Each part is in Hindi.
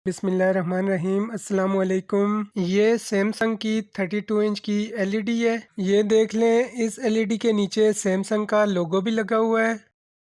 बिस्मिल्लाहिर्रहमानिर्रहीम अस्सलाम वालेकुम। ये सैमसंग की 32 इंच की एलईडी है। ये देख लें, इस एलईडी के नीचे सैमसंग का लोगो भी लगा हुआ है।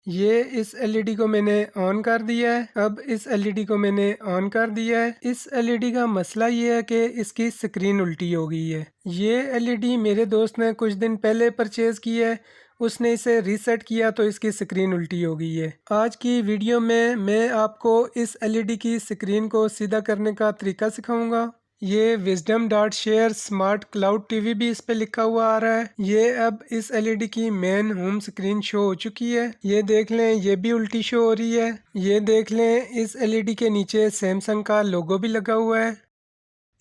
ये इस एलईडी को मैंने ऑन कर दिया है। अब इस एलईडी को मैंने ऑन कर दिया है। इस एलईडी का मसला ये है कि इसकी स्क्रीन उल्टी हो गई है। ये एलईडी मेरे दोस्त ने कुछ दिन पहले परचेज़ की है। उसने इसे रीसेट किया तो इसकी स्क्रीन उल्टी हो गई है। आज की वीडियो में मैं आपको इस एलईडी की स्क्रीन को सीधा करने का तरीका सिखाऊंगा। ये wisdom dot share smart cloud TV भी इस पे लिखा हुआ आ रहा है। ये अब इस एलईडी की मेन होम स्क्रीन शो हो चुकी है। ये देख लें, ये भी उल्टी शो हो रही है। ये देख लें, इस एलईडी के नीचे सैमसंग का लोगो भी लगा हुआ है।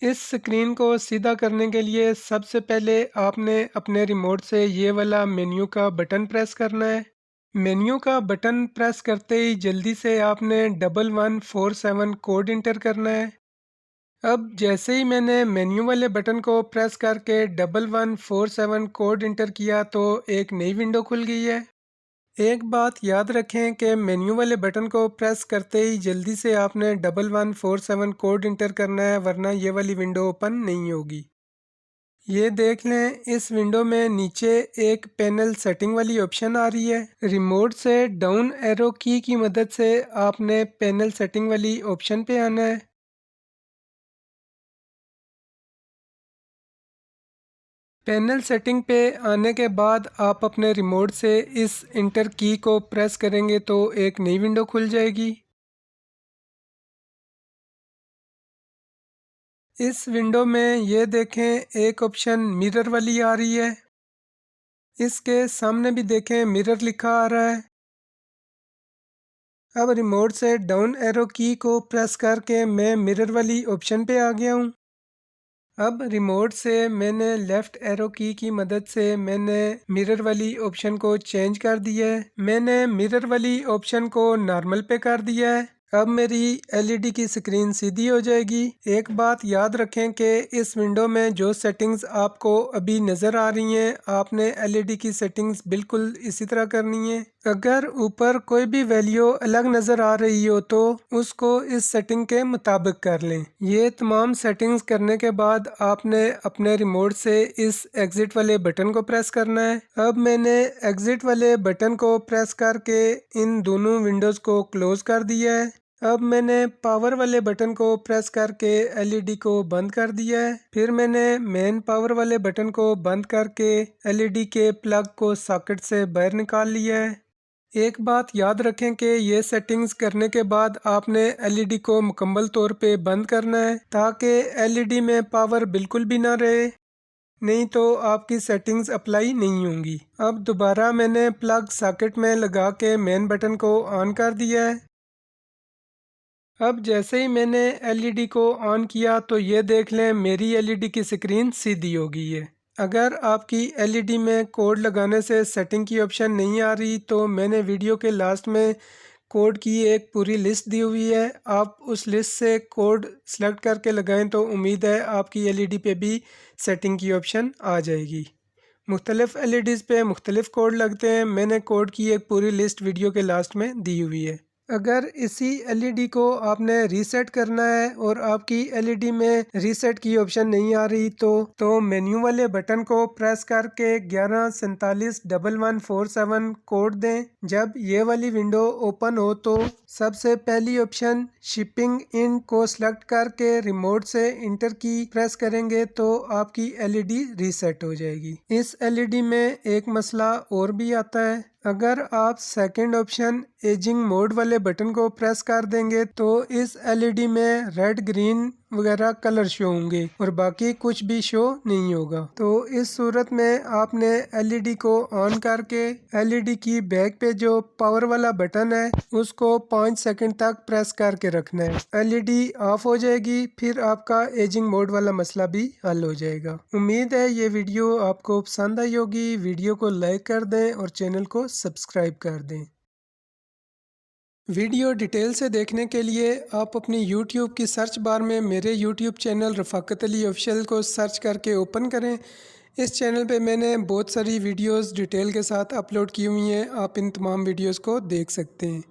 इस स्क्रीन को सीधा करने के लिए सबसे पहले आपने अपने रिमोट से ये वाला मेन्यू का बटन प्रेस करना है। मेन्यू का बटन प्रेस करते ही जल्दी से आपने 1147 कोड इंटर करना है। अब जैसे ही मैंने मेन्यू वाले बटन को प्रेस करके 1147 कोड इंटर किया तो एक नई विंडो खुल गई है। एक बात याद रखें कि मेन्यू वाले बटन को प्रेस करते ही जल्दी से आपने 1147 कोड इंटर करना है, वरना ये वाली विंडो ओपन नहीं होगी। ये देख लें, इस विंडो में नीचे एक पैनल सेटिंग वाली ऑप्शन आ रही है। रिमोट से डाउन एरो की मदद से आपने पैनल सेटिंग वाली ऑप्शन पे आना है। पैनल सेटिंग पे आने के बाद आप अपने रिमोट से इस इंटर की को प्रेस करेंगे तो एक नई विंडो खुल जाएगी। इस विंडो में ये देखें, एक ऑप्शन मिरर वाली आ रही है। इसके सामने भी देखें, मिरर लिखा आ रहा है। अब रिमोट से डाउन एरो की को प्रेस करके मैं मिरर वाली ऑप्शन पे आ गया हूँ। अब रिमोट से मैंने लेफ़्ट एरो की मदद से मैंने मिरर वाली ऑप्शन को चेंज कर दिया है। मैंने मिरर वाली ऑप्शन को नॉर्मल पे कर दिया है। अब मेरी एलईडी की स्क्रीन सीधी हो जाएगी। एक बात याद रखें कि इस विंडो में जो सेटिंग्स आपको अभी नज़र आ रही हैं, आपने एलईडी की सेटिंग्स बिल्कुल इसी तरह करनी है। अगर ऊपर कोई भी वैल्यू अलग नज़र आ रही हो तो उसको इस सेटिंग के मुताबिक कर लें। ये तमाम सेटिंग्स करने के बाद आपने अपने रिमोट से इस एग्ज़िट वाले बटन को प्रेस करना है। अब मैंने एग्ज़िट वाले बटन को प्रेस करके इन दोनों विंडोज़ को क्लोज़ कर दिया है। अब मैंने पावर वाले बटन को प्रेस करके एलईडी को बंद कर दिया है। फिर मैंने मेन पावर वाले बटन को बंद करके एलईडी के प्लग को सॉकेट से बाहर निकाल लिया है। एक बात याद रखें कि ये सेटिंग्स करने के बाद आपने एलईडी को मुकम्मल तौर पे बंद करना है ताकि एलईडी में पावर बिल्कुल भी ना रहे, नहीं तो आपकी सेटिंग्स अप्लाई नहीं होंगी। अब दोबारा मैंने प्लग सॉकेट में लगा के मेन बटन को ऑन कर दिया है। अब जैसे ही मैंने एलईडी को ऑन किया तो ये देख लें, मेरी एलईडी की स्क्रीन सीधी हो गई है। अगर आपकी एलईडी में कोड लगाने से सेटिंग की ऑप्शन नहीं आ रही तो मैंने वीडियो के लास्ट में कोड की एक पूरी लिस्ट दी हुई है। आप उस लिस्ट से कोड सेलेक्ट करके लगाएं तो उम्मीद है आपकी एलईडी पे भी सेटिंग की ऑप्शन आ जाएगी। मुख्तलिफ़ एलईडीज़ पे मुख्तलिफ़ कोड लगते हैं। मैंने कोड की एक पूरी लिस्ट वीडियो के लास्ट में दी हुई है। अगर इसी एलईडी को आपने रीसेट करना है और आपकी एलईडी में रीसेट की ऑप्शन नहीं आ रही तो मेन्यू वाले बटन को प्रेस करके 11471147 कोड दें। जब ये वाली विंडो ओपन हो तो सबसे पहली ऑप्शन शिपिंग इन को सिलेक्ट करके रिमोट से इंटर की प्रेस करेंगे तो आपकी एलईडी रीसेट हो जाएगी। इस एलईडी में एक मसला और भी आता है। अगर आप सेकंड ऑप्शन एजिंग मोड वाले बटन को प्रेस कर देंगे तो इस एलईडी में रेड ग्रीन वगैरह कलर शो होंगे और बाकी कुछ भी शो नहीं होगा। तो इस सूरत में आपने एलईडी को ऑन करके एलईडी की बैक पे जो पावर वाला बटन है उसको 5 सेकंड तक प्रेस करके रखना है। एलईडी ऑफ हो जाएगी, फिर आपका एजिंग मोड वाला मसला भी हल हो जाएगा। उम्मीद है ये वीडियो आपको पसंद आई होगी। वीडियो को लाइक कर दें और चैनल को सब्सक्राइब कर दें। वीडियो डिटेल से देखने के लिए आप अपनी YouTube की सर्च बार में मेरे YouTube चैनल रफ़ाकत अली ऑफिशियल को सर्च करके ओपन करें। इस चैनल पे मैंने बहुत सारी वीडियोस डिटेल के साथ अपलोड की हुई हैं। आप इन तमाम वीडियोस को देख सकते हैं।